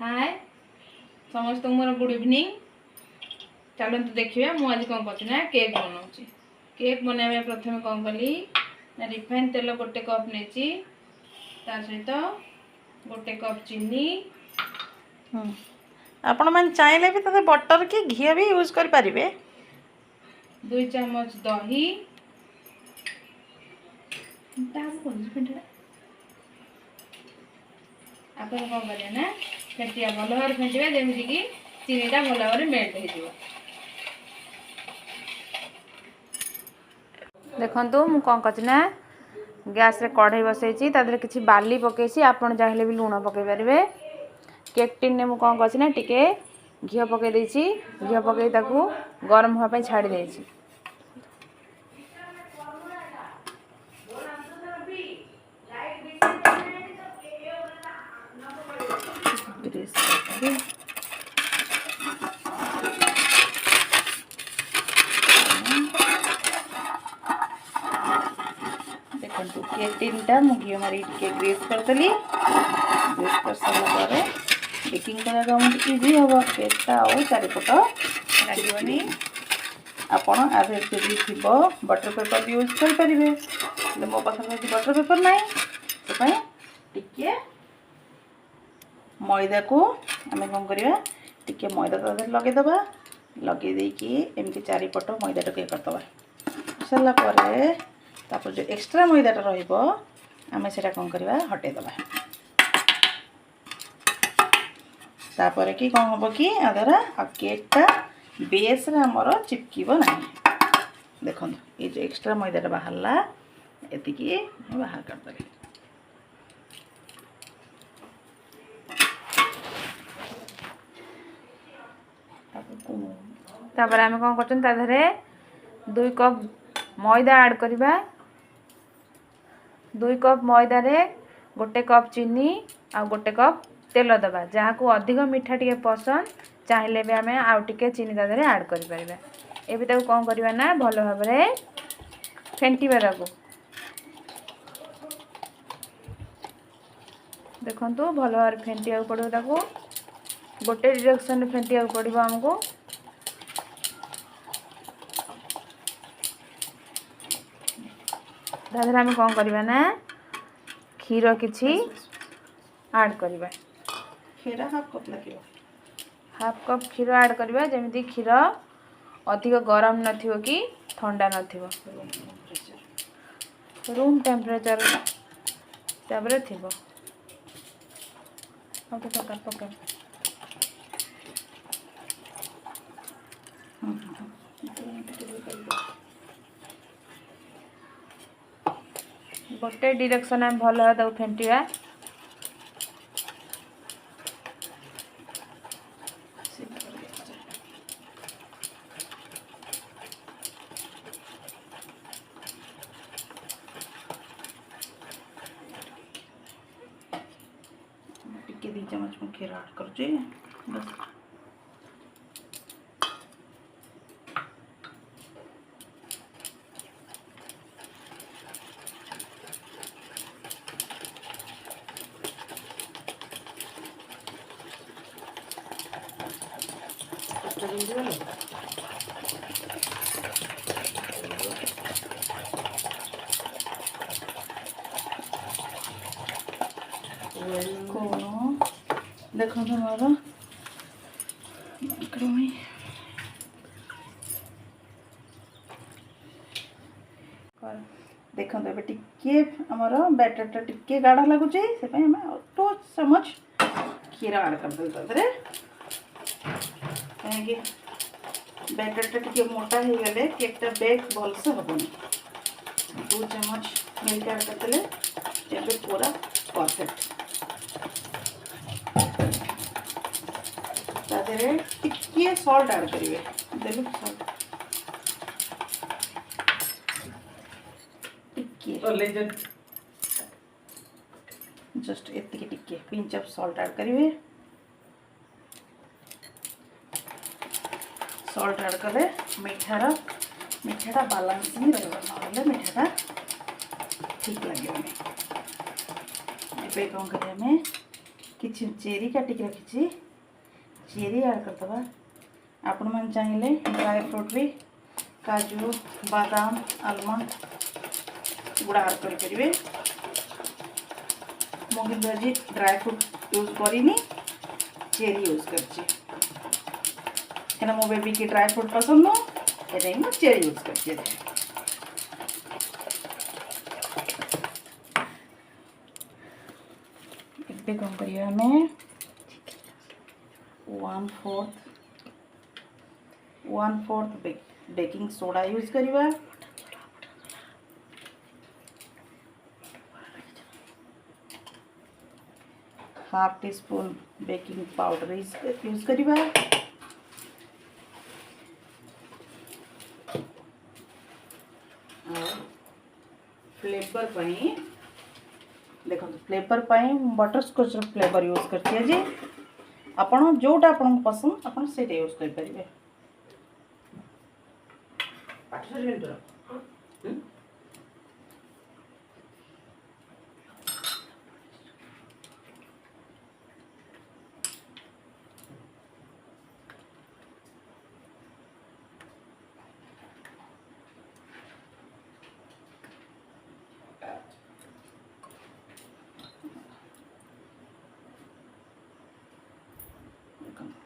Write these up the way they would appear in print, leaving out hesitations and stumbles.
हाय समस्त more good evening. चलते देखिए मुझे आज कौन कर केक बना। केक बनवा प्रथम कौन कली ना रिफाइन तेल गोटे कप नहीं सहित गोटे कप चीनी आपण मैंने चाहिए भी तो बटर की घी भी यूज कर पारिबे। 2 चम्मच दही आप कौन करें ना फेंटिया भल भाव फेंटा जमीक चीनीटा भल भाव मेल्ट हो। देखो मु कौन करना गैस रे कढ़ाई बसई किसी बाली पकई आपड़ चाहिए भी लुण पकई पारे। केक टिन ने कौन कर टिके घी पकई घी पकई गरम हाँपाई छाड़ी देछि। देखो केक टिन टा मु घी मारी ग्रीस करदेली। ग्रीस कर सारा बेकिंग करा इजी हम केकटा आउ चारिपट लगे। आपड़ आधे जदि थी बटर पेपर यूज करें मो पास बटर पेपर ना टिके मैदा को आम कौन करवा टिके मैदा तरह लगेदबा लगे एमती चारिपट मैदा टे करदे सारापर जो एक्सट्रा मैदाटा रमें से कौन करवा हटेदबा तापर कि कौन हम कि आधार आ केकटा बेस आमर चिपकब ना। देखो ये जो एक्सट्रा मैदाटा बाहरला एति बाहर करदे। तापर आम कौन कर 2 कप मैदा ऐड करवा। 2 कप मैदा रे गोटे कप चीनी आ गोटे कप तेल दबा जहाँ को अधिक मीठा टे पसंद चाहिए भी आम आउ टे चीनी तादेह ऐड कर कौन करवा ना भल भाव फेंटा देखु भल भाव फेंटा पड़ो गोटे डिरेक्शन फेंटा पड़ो आमको। तादेह आम कौन करवा ना क्षीर किछि ऐड करवा। क्षीर हाफ कप लगे। हाफ कप क्षीर ऐड करवा जमी क्षीर अधिक गरम नथिबो कि ठंडा नथिबो रूम टेम्परेचर हिसाब से थी। पका गोटे डिरेक्शन आम भल भाव फेंटा टिके 2 चम्मच में क्षीर ऐड कर बस। देखो मोर देखो टिके आमर बैटर टिके गाढ़ा लगुच से अल्प चम्मच क्षीर ऐड करदे कहीं बैटर टिके मोटा हो गले केकटा बेक भलसे हेनी। 2 चम्मच मिल्क ऐड करदे पूरा परफेक्ट। तादेह टिके सॉल्ट ऐड करेंगे देख सॉल्ट टिके जस्ट एति टिके पिंच ऑफ सॉल्ट ऐड करेंगे। सॉल्ट ऐड कले मीठाटा बालांस ही रहा मीठाटा ठीक लगे। कौन करें कि किसी चेरी काटिक रखी चेरी ऐड करदे आपण मैंने चाहिए ड्राई फ्रूट भी काजू बादाम आलमंड गुड़ा ऐड करेंगे मुझे आज ड्राई फ्रूट यूज करनी चेरी यूज कर मो बेबी की ड्राई फ्रूट पसंद नो ये मुझे चेरी यूज कर कौन करिए हमें 1/4 बेकिंग सोडा यूज करवा half tea spoon baking powder use करवा फ्लेवर पाई देखो फ्लेवर पाई बटर स्कॉच फ्लेवर यूज करती जी आपन जोटा आपन पसंद आपन सेटा यूज कर परिबे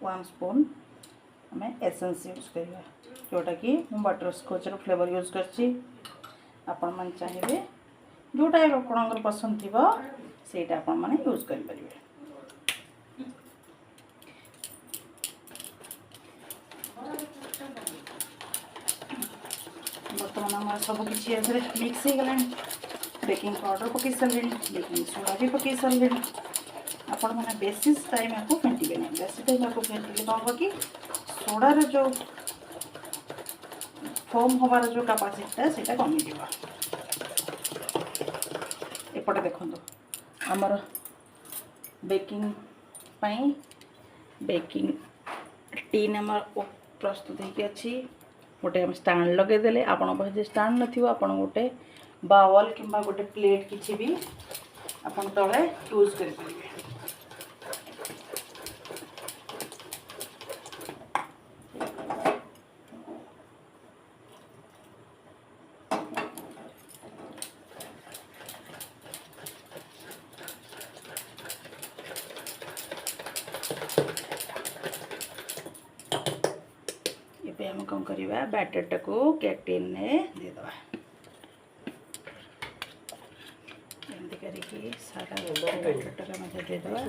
वन स्पून आम एसेंस यूज करवा जोटा कि बटर स्कॉच फ्लेवर यूज करछि आपण मन चाहिए जोटा आपनकर पसंद थी सेटा आपण माने यूज कर परिबे बर्तमान आम सब किसी मिक्स हो गला बेकिंग पाउडर पकई सारे बेकिंग सोडा भी पकई सारे आपण मैंने बेसी टाइम आपको फेंटे नहीं बेसी टाइम आपको फेंटे कौन हो कि सोडार जो फोम हबार जो कैपेसिटी से कमी एपटे देखो आमर बेकिंग पाई बेकिंग टीन आम प्रस्तुत होगी अच्छी गोटे आम स्टाण लगेदेले आपण पाखे स्टाण न आपण गोटे बाउल कि गोटे प्लेट किसी भी आपण तले यूज करेंगे आम कौन करवा बैटर को केक टीन में देदवा एमती करके सारा बैटर मध्य देदवा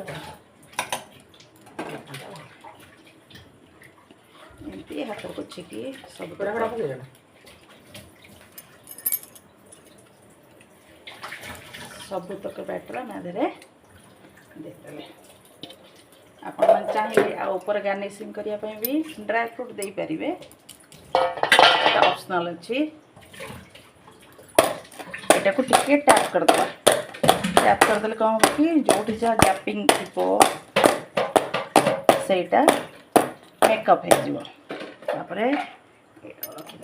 एमती हाथ को छिकी सब तक बैटर मधे देदेले आपण मन चाहिए आ ऊपर गार्निशिंग करने भी ड्राई फ्रूट दे पारे ऑप्शनल अच्छी एटा को टिके टैप करदे टैप करदे कौन हो कि जो जहाँ गैपिंग थी सेटा मेकअप हो रखीद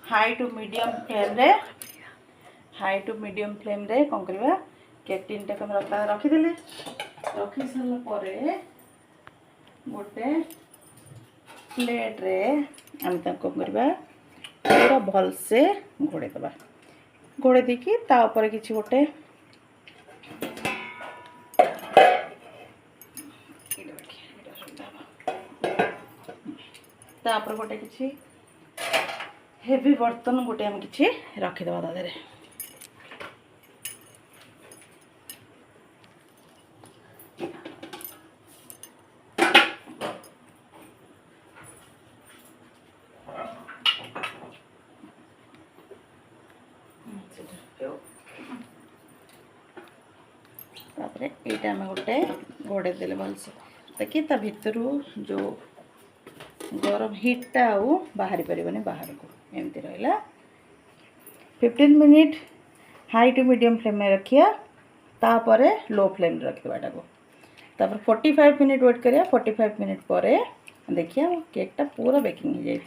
हाई टू मीडियम फ्लेम रे फ्लेम रे कौन करवा केक टीन टाक रखीदे रखी सारा गोटे प्लेट रे आम कौन करवा पूरा भल से घोड़े दबा घोड़े देकी ता ऊपर किसी गोटे तापर गोटे किसी हेवी बर्तन गोटे आम किसी रखीदबा ता देहरे तापर ये आम गोटे घोड़े देले भलसे ताकि ता भितर जो गरम हिटा आउ बाहरी पारनी बाहर को एमती रहा 15 minute high to medium flame में रखिया तापर लो फ्लेम रखीटा को तापर 45 मिनिट वेट करिया 45 मिनिट पर देखिए केकटा पूरा बेकिंग हो जाइए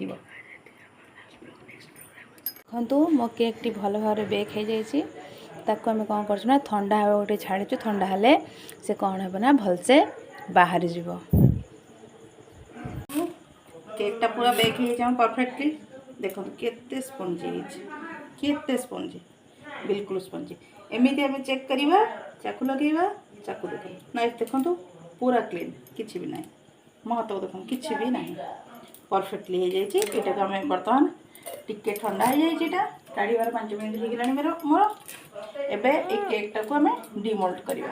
देखु मो केक टी भल भाव बेक हो जाइए ताको आम कौन कर ठंडा हवा गोटे छाड़ीचु ठंडा हेले से कौन हे ना भलसे बाहरी जीव केकटा पूरा बेक हो जाए परफेक्टली देखो केते स्पंजी केते स्पंजी बिल्कुल स्पंजी एमती आम चेक करवा चाकू लगेगा चाकू देख नाइफ देखो पूरा क्लीन किसी भी ना मो हाथ को देखो किसी भी ना परफेक्टली हो जाए ये आम बर्तमान टिके ठंडा हो जाए काढ़ार 5 मिनट हो गलानी मोर एवं ये केकटा को आम डिमोल्ड करवा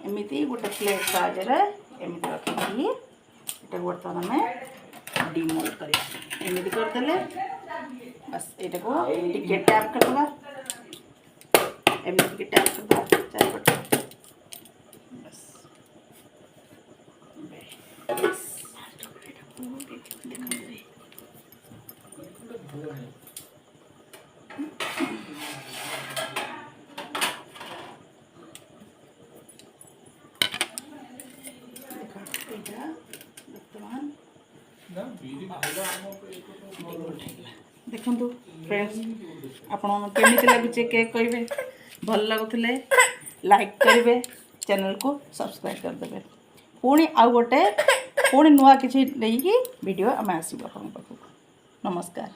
एमती गोटे प्लेट साहाଯ୍ୟରେ एमती रखिकी ये बर्तमान आम डिमोल्ड करवा एमती करदे बस ये को टिके टैप करदे एमती टैप करदे चारिपटे बस देखु फ्रेंड्स आपण केमी लगुचे केक कहे भल लगुले लाइक करेंगे चैनल को सब्सक्राइब करदे पुणी आउ गोटे पुणी नुआ किसी नहीं वीडियो आम आसबू आप नमस्कार।